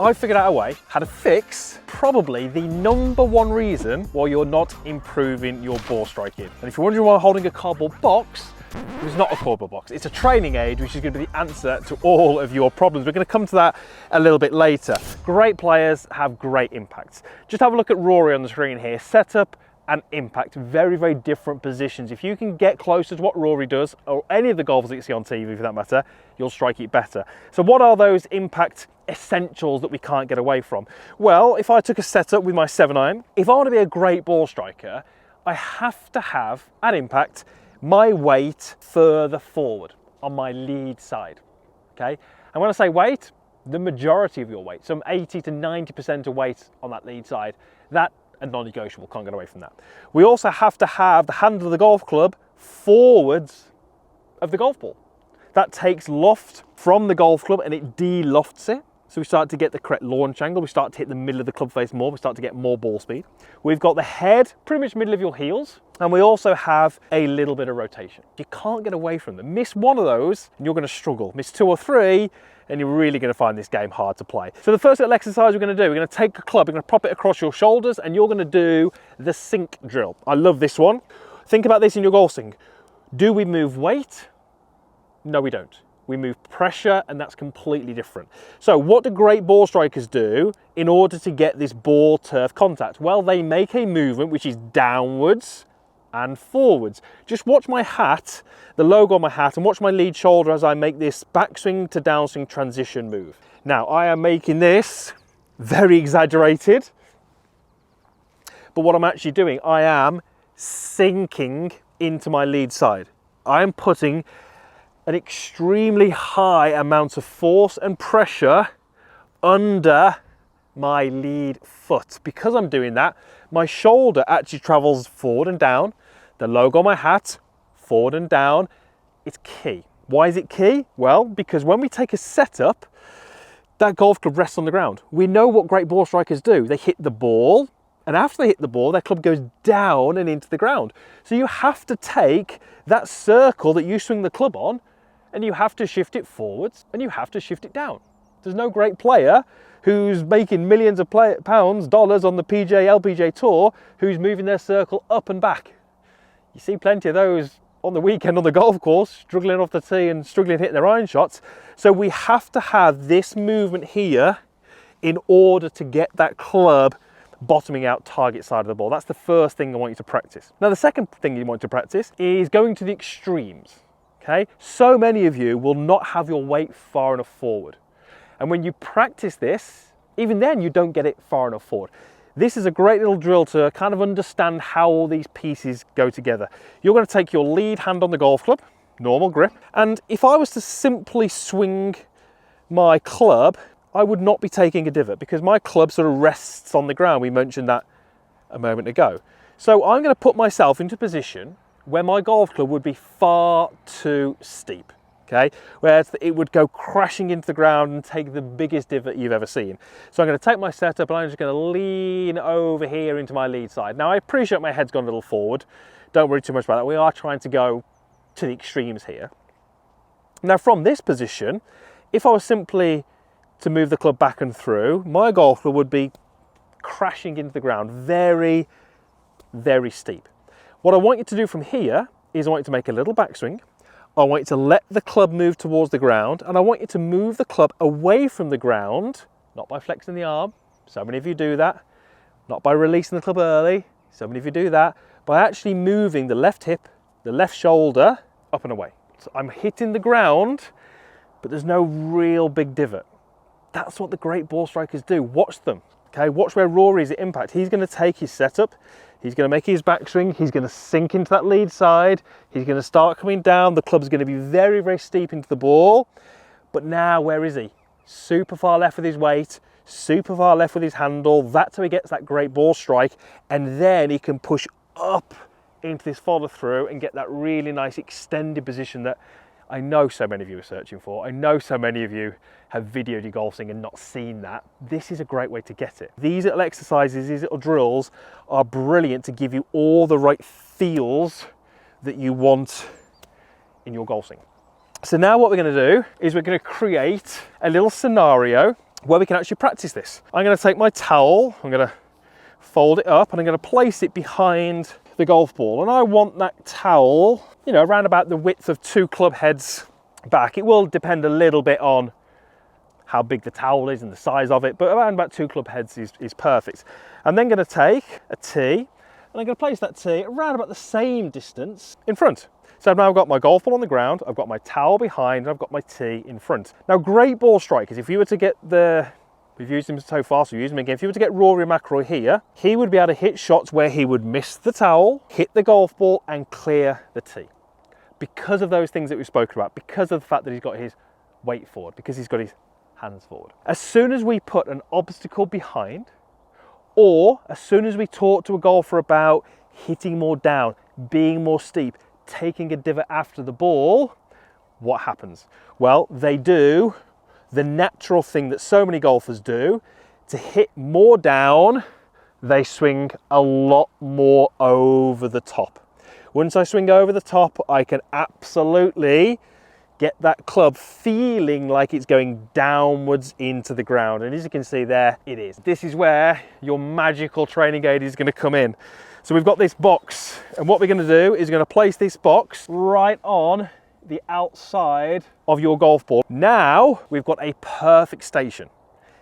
I figured out a way how to fix probably the #1 reason why you're not improving your ball striking. And if you're wondering why I'm holding a cardboard box, it's not a cardboard box, it's a training aid, which is going to be the answer to all of your problems. We're going to come to that a little bit later. Great players have great impacts. Just have a look at Rory on the screen here. Setup and impact, very, very different positions. If you can get closer to what Rory does, or any of the golfers that you see on TV for that matter, you'll strike it better. So what are those impact essentials that we can't get away from? Well, if I took a setup with my 7-iron, if I want to be a great ball striker, I have to have, at impact, my weight further forward on my lead side, okay? And when I say weight, the majority of your weight, some 80 to 90% of weight on that lead side, that a non-negotiable, can't get away from that. We also have to have the handle of the golf club forwards of the golf ball. That takes loft from the golf club and it de-lofts it. So we start to get the correct launch angle, we start to hit the middle of the club face more, we start to get more ball speed. We've got the head, pretty much middle of your heels, and we also have a little bit of rotation. You can't get away from them. Miss one of those and you're going to struggle. Miss 2 or 3 and you're really going to find this game hard to play. So the first little exercise we're going to do, we're going to take a club, we're going to prop it across your shoulders and you're going to do the sink drill. I love this one. Think about this in your golf swing. Do we move weight? No, we don't. We move pressure, and that's completely different. So what do great ball strikers do in order to get this ball turf contact? Well, they make a movement which is downwards and forwards. Just watch my hat, the logo on my hat, and watch my lead shoulder as I make this backswing to downswing transition move. Now, I am making this very exaggerated, but what I'm actually doing, I am sinking into my lead side. I am putting an extremely high amount of force and pressure under my lead foot. Because I'm doing that, my shoulder actually travels forward and down. The logo on my hat, forward and down. It's key. Why is it key? Well, because when we take a setup, that golf club rests on the ground. We know what great ball strikers do. They hit the ball, and after they hit the ball, their club goes down and into the ground. So you have to take that circle that you swing the club on, and you have to shift it forwards and you have to shift it down. There's no great player who's making millions of pounds, dollars on the PGA, LPGA tour, who's moving their circle up and back. You see plenty of those on the weekend on the golf course, struggling off the tee and struggling to hit their iron shots. So we have to have this movement here in order to get that club bottoming out target side of the ball. That's the first thing I want you to practice. Now, the second thing you want to practice is going to the extremes. Okay, so many of you will not have your weight far enough forward. And when you practice this, even then you don't get it far enough forward. This is a great little drill to kind of understand how all these pieces go together. You're going to take your lead hand on the golf club, normal grip. And if I was to simply swing my club, I would not be taking a divot because my club sort of rests on the ground. We mentioned that a moment ago. So I'm going to put myself into a position where my golf club would be far too steep, okay? Where it would go crashing into the ground and take the biggest divot you've ever seen. So I'm going to take my setup and I'm just going to lean over here into my lead side. Now, I appreciate my head's gone a little forward. Don't worry too much about that. We are trying to go to the extremes here. Now, from this position, if I was simply to move the club back and through, my golf club would be crashing into the ground, very, very steep. What I want you to do from here is I want you to make a little backswing. I want you to let the club move towards the ground, and I want you to move the club away from the ground, not by flexing the arm. So many of you do that. Not by releasing the club early. So many of you do that. By actually moving the left hip, the left shoulder up and away. So I'm hitting the ground, but there's no real big divot. That's what the great ball strikers do. Watch them. Okay, watch where Rory is at impact. He's going to take his setup, he's going to make his backswing, he's going to sink into that lead side, he's going to start coming down, the club's going to be very, very steep into the ball. But now, where is he? Super far left with his weight, super far left with his handle. That's how he gets that great ball strike, and then he can push up into this follow through and get that really nice extended position that I know so many of you are searching for. I know so many of you have videoed your golf swing and not seen that. This is a great way to get it. These little exercises, these little drills are brilliant to give you all the right feels that you want in your golf swing. So now what we're going to do is we're going to create a little scenario where we can actually practice this. I'm going to take my towel, I'm going to fold it up, and I'm going to place it behind the golf ball. And I want that towel, you know, around about the width of 2 club heads back. It will depend a little bit on how big the towel is and the size of it, but around about 2 club heads is perfect. I'm then going to take a tee, and I'm going to place that tee around about the same distance in front. So I've now got my golf ball on the ground, I've got my towel behind, and I've got my tee in front. Now, great ball strikers, if you were to get we've used him so far, so use him again. If you were to get Rory McIlroy here, he would be able to hit shots where he would miss the towel, hit the golf ball, and clear the tee. Because of those things that we've spoken about, because of the fact that he's got his weight forward, because he's got his hands forward. As soon as we put an obstacle behind, or as soon as we talk to a golfer about hitting more down, being more steep, taking a divot after the ball, what happens? Well, they do the natural thing that so many golfers do. To hit more down, they swing a lot more over the top. Once I swing over the top, I can absolutely get that club feeling like it's going downwards into the ground. And as you can see there, it is. This is where your magical training aid is going to come in. So we've got this box, and what we're going to do is going to place this box right on the outside of your golf ball. Now we've got a perfect station.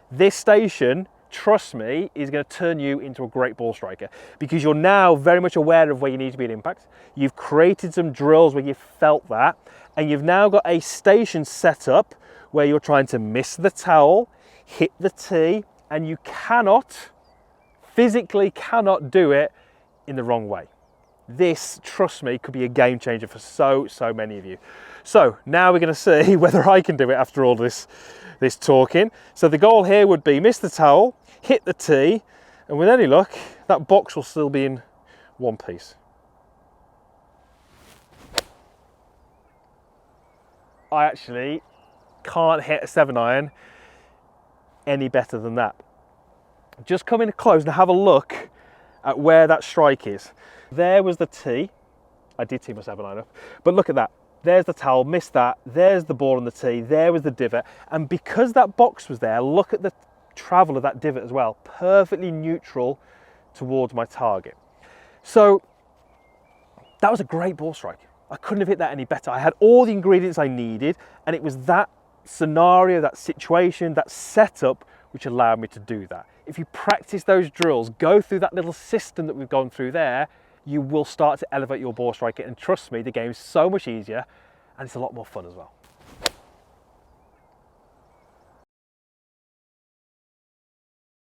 This station, trust me, is going to turn you into a great ball striker, because you're now very much aware of where you need to be at impact. You've created some drills where you've felt that, and you've now got a station set up where you're trying to miss the towel, hit the tee, and you physically cannot do it in the wrong way. This, trust me, could be a game changer for so many of you. So now we're going to see whether I can do it after all this talking. So the goal here would be miss the towel, hit the tee, and with any luck, that box will still be in one piece. I actually can't hit a 7-iron any better than that. Just come in close and have a look at where that strike is. There was the tee. I did tee my 7-iron up, but look at that. There's the towel, missed that. There's the ball on the tee. There was the divot. And because that box was there, look at the travel of that divot as well. Perfectly neutral towards my target. So that was a great ball strike. I couldn't have hit that any better. I had all the ingredients I needed, and it was that scenario, that situation, that setup which allowed me to do that. If you practice those drills, go through that little system that we've gone through there, you will start to elevate your ball striking. And trust me, the game's so much easier, and it's a lot more fun as well.